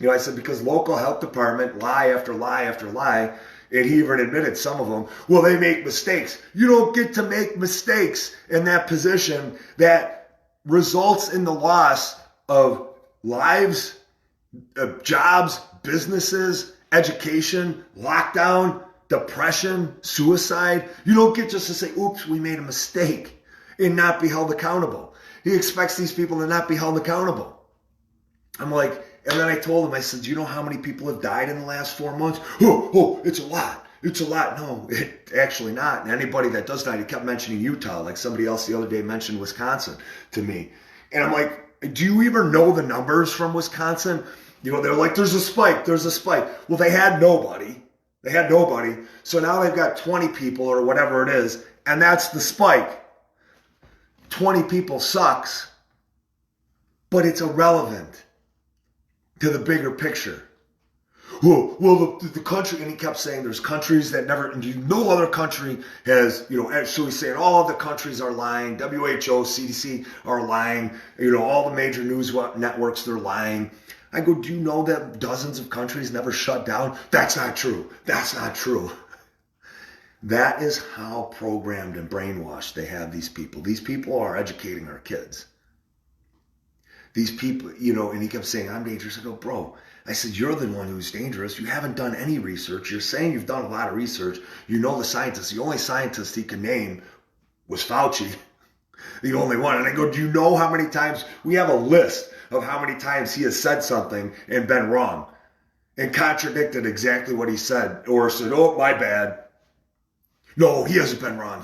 I said, because local health department, lie after lie after lie, and he even admitted some of them, well, they make mistakes. You don't get to make mistakes in that position that results in the loss of lives, of jobs, businesses, education, lockdown, depression, suicide. You don't get just to say, oops, we made a mistake and not be held accountable. He expects these people to not be held accountable. I'm like, and then I told him, I said, do you know how many people have died in the last 4 months? Oh, it's a lot. It's a lot. No, actually not. And anybody that does die, he kept mentioning Utah, like somebody else the other day mentioned Wisconsin to me. And I'm like, do you even know the numbers from Wisconsin? They're like, there's a spike. Well, they had nobody. So now they've got 20 people or whatever it is, and that's the spike. 20 people sucks, but it's irrelevant to the bigger picture. Well, the country, and he kept saying there's countries that never, no other country has, so he's saying all of the countries are lying, WHO, CDC are lying, all the major news networks, they're lying. I go, do you know that dozens of countries never shut down? That's not true. That is how programmed and brainwashed they have these people. These people are educating our kids. These people, and he kept saying, I'm dangerous. I go, bro, I said, you're the one who's dangerous. You haven't done any research. You're saying you've done a lot of research. You know the scientists. The only scientist he could name was Fauci, the only one. And I go, do you know how many times, we have a list of how many times he has said something and been wrong and contradicted exactly what he said, or said, oh, my bad. No, he hasn't been wrong.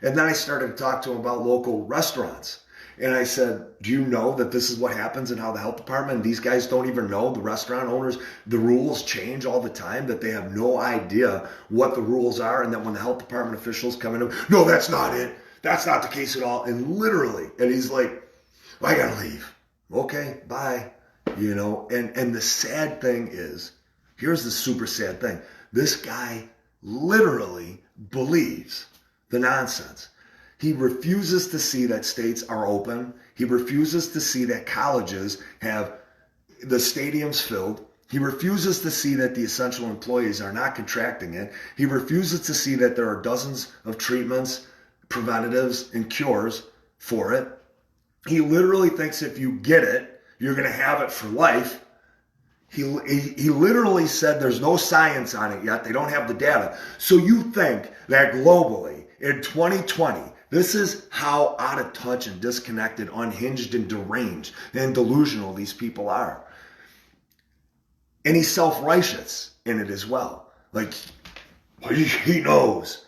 And then I started to talk to him about local restaurants. And I said, do you know that this is what happens in how the health department, and these guys don't even know, the restaurant owners, the rules change all the time, that they have no idea what the rules are, and that when the health department officials come in, no, that's not it. That's not the case at all. And literally, and he's like, I gotta leave. Okay, bye. And the sad thing is, here's the super sad thing. This guy literally believes the nonsense. He refuses to see that states are open. He refuses to see that colleges have the stadiums filled. He refuses to see that the essential employees are not contracting it. He refuses to see that there are dozens of treatments, preventatives, and cures for it. He literally thinks if you get it, you're going to have it for life. He literally said there's no science on it yet. They don't have the data. So you think that globally in 2020, this is how out of touch and disconnected, unhinged and deranged and delusional these people are. And he's self-righteous in it as well. Like, he knows.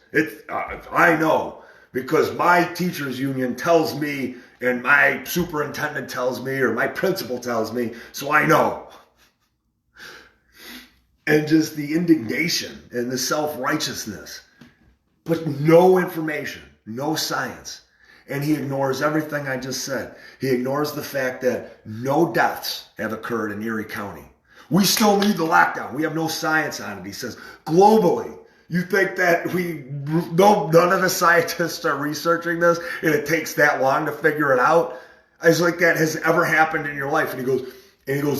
I know. Because my teachers union tells me, and my superintendent tells me, or my principal tells me, so I know. And just the indignation and the self-righteousness. But no information, no science. And he ignores everything I just said. He ignores the fact that no deaths have occurred in Erie County. We still need the lockdown. We have no science on it. He says, globally, you think that none of the scientists are researching this and it takes that long to figure it out? I was like, that has ever happened in your life? And he goes,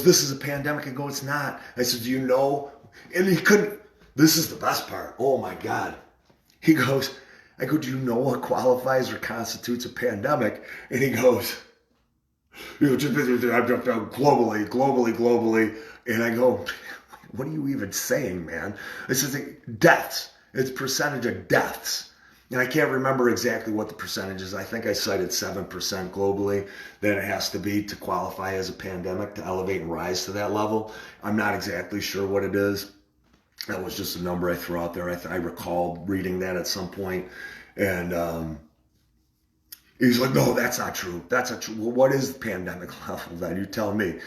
this is a pandemic. I go, it's not. I said, do you know? And he couldn't, this is the best part. Oh my God. He goes, I go, do you know what qualifies or constitutes a pandemic? And he goes, just globally. And I go, what are you even saying, man? This is deaths. It's percentage of deaths. And I can't remember exactly what the percentage is. I think I cited 7% globally that it has to be to qualify as a pandemic, to elevate and rise to that level. I'm not exactly sure what it is. That was just a number I threw out there. I recall reading that at some point. And he's like, no, that's not true. That's not true. Well, what is the pandemic level then? You tell me.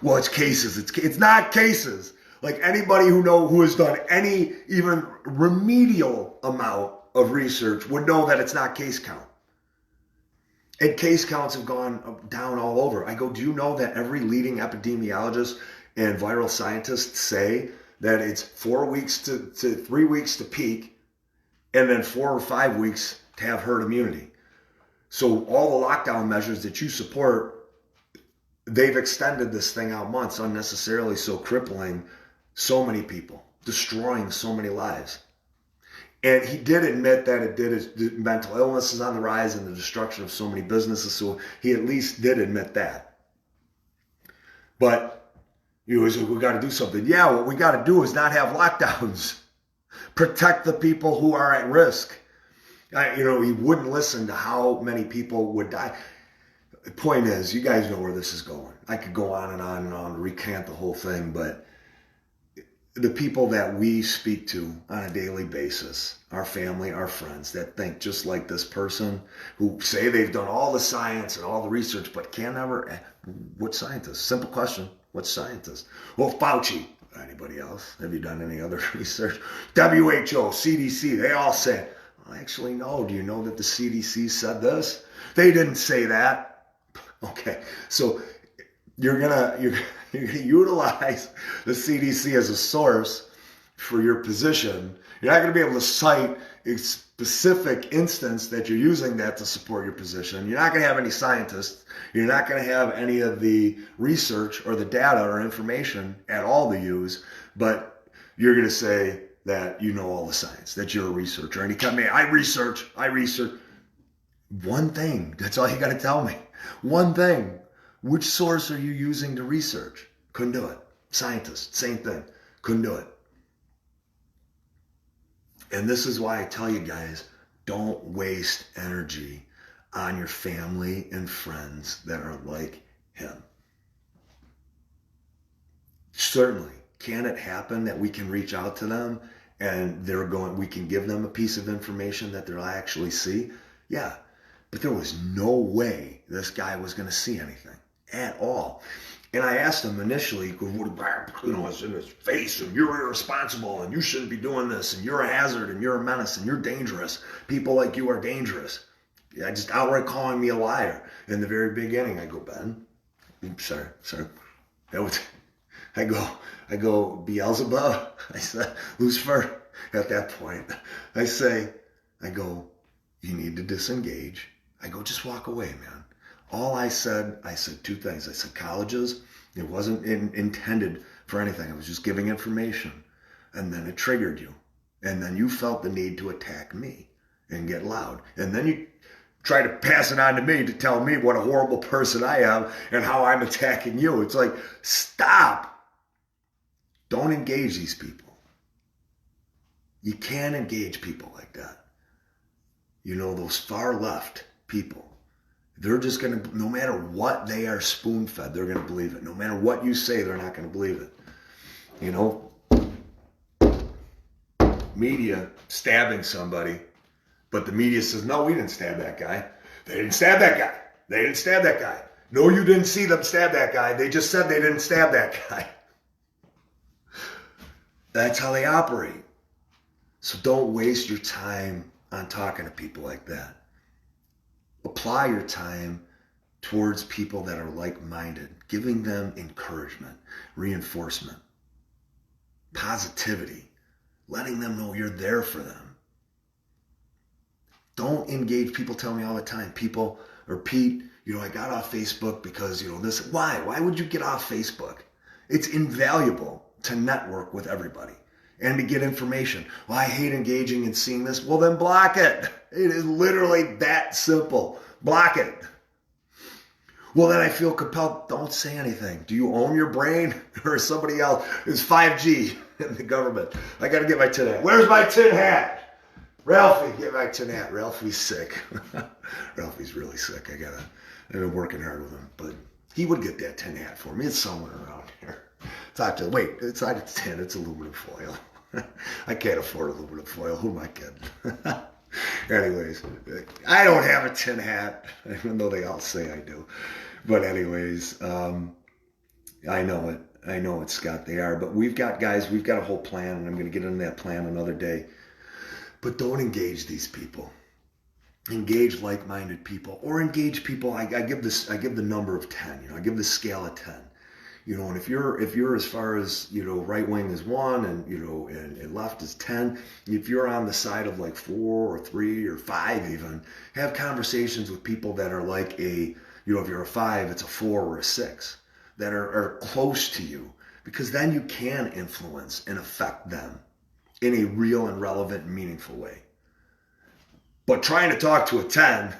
Well, it's cases. It's not cases. Like anybody who has done any even remedial amount of research would know that it's not case count. And case counts have gone down all over. I go, do you know that every leading epidemiologist and viral scientists say that it's 4 weeks to 3 weeks to peak and then 4 or 5 weeks to have herd immunity? So all the lockdown measures that you support, they've extended this thing out months unnecessarily, so crippling so many people, destroying so many lives. And he did admit that mental illness is on the rise and the destruction of so many businesses. So he at least did admit that. But he said, we got to do something. Yeah, what we got to do is not have lockdowns. Protect the people who are at risk. He wouldn't listen to how many people would die. The point is, you guys know where this is going. I could go on and on and on, recant the whole thing, but the people that we speak to on a daily basis, our family, our friends that think just like this person, who say they've done all the science and all the research, but can never, what scientist? Simple question, what scientist? Well, Fauci. Anybody else? Have you done any other research? WHO, CDC, they all say, well, actually, no. Do you know that the CDC said this? They didn't say that. Okay, so you're gonna utilize the CDC as a source for your position. You're not gonna be able to cite a specific instance that you're using that to support your position. You're not gonna have any scientists. You're not gonna have any of the research or the data or information at all to use, but you're gonna say that you know all the science, that you're a researcher. And he come in, I research. One thing, that's all you gotta tell me. One thing. Which source are you using to research? Couldn't do it. Scientists, same thing. Couldn't do it. And this is why I tell you guys, don't waste energy on your family and friends that are like him. Certainly, can it happen that we can reach out to them and we can give them a piece of information that they'll actually see? Yeah, but there was no way this guy was going to see anything at all. And I asked him initially, it's in his face, and you're irresponsible, and you shouldn't be doing this, and you're a hazard, and you're a menace, and you're dangerous. People like you are dangerous. I just outright calling me a liar. In the very beginning, I go, Ben, sorry. I go, Beelzebub. I said, Lucifer, at that point. I go, you need to disengage. I go, just walk away, man. All I said two things. I said colleges, it wasn't intended for anything. I was just giving information. And then it triggered you. And then you felt the need to attack me and get loud. And then you try to pass it on to me to tell me what a horrible person I am and how I'm attacking you. It's like, stop. Don't engage these people. You can't engage people like that. Those far left people. They're just going to, no matter what they are spoon-fed, they're going to believe it. No matter what you say, they're not going to believe it. Media stabbing somebody, but the media says, no, we didn't stab that guy. They didn't stab that guy. No, you didn't see them stab that guy. They just said they didn't stab that guy. That's how they operate. So don't waste your time on talking to people like that. Apply your time towards people that are like-minded, giving them encouragement, reinforcement, positivity, letting them know you're there for them. Don't engage. People tell me all the time, Pete, I got off Facebook because, this. Why? Why would you get off Facebook? It's invaluable to network with everybody and to get information. Well, I hate engaging and seeing this. Well, then block it. It is literally that simple. Block it. Well, then I feel compelled, don't say anything. Do you own your brain or is somebody else? It's 5G in the government. I got to get my tin hat. Where's my tin hat? Ralphie, get my tin hat. Ralphie's sick. Ralphie's really sick. I've been working hard with him, but he would get that tin hat for me. It's somewhere around here. It's not tin, it's aluminum foil. I can't afford aluminum foil. Who am I kidding? Anyways, I don't have a tin hat, even though they all say I do. But anyways, I know it. I know it, Scott. They are. But we've got a whole plan, and I'm going to get into that plan another day. But don't engage these people. Engage like-minded people, or engage people. I give the number of 10. I give the scale of 10. And if you're as far as, right wing is 1 and left is 10, if you're on the side of like 4 or 3 or 5 even, have conversations with people that are like if you're a 5, it's a 4 or a 6, that are close to you, because then you can influence and affect them in a real and relevant and meaningful way. But trying to talk to a 10,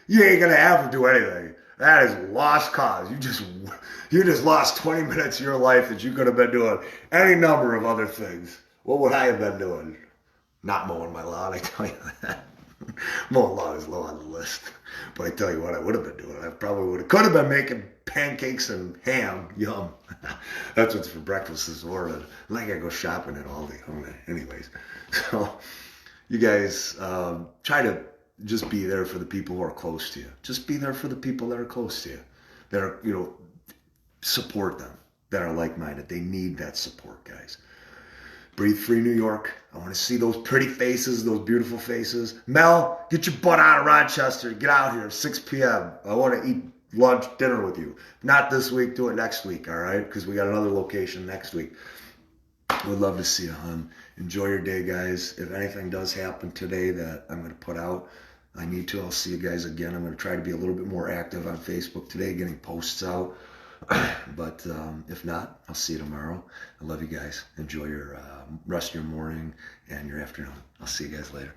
you ain't gonna have to do anything. That is lost cause. You just lost 20 minutes of your life that you could have been doing any number of other things. What would I have been doing? Not mowing my lawn, I tell you that. Mowing lawn is low on the list. But I tell you what I would have been doing. I probably could have been making pancakes and ham. Yum. That's what's for breakfast this morning. And I gotta go shopping at Aldi. Anyways, so you guys try to just be there for the people who are close to you. Just be there for the people that are close to you. That are, support them. That are like-minded. They need that support, guys. Breathe Free New York. I want to see those pretty faces, those beautiful faces. Mel, get your butt out of Rochester. Get out here, 6 p.m. I want to eat lunch, dinner with you. Not this week, do it next week, all right? Because we got another location next week. Would love to see you, hon. Enjoy your day, guys. If anything does happen today that I'm going to put out, I need to. I'll see you guys again. I'm going to try to be a little bit more active on Facebook today, getting posts out. But if not, I'll see you tomorrow. I love you guys. Enjoy your rest of your morning and your afternoon. I'll see you guys later.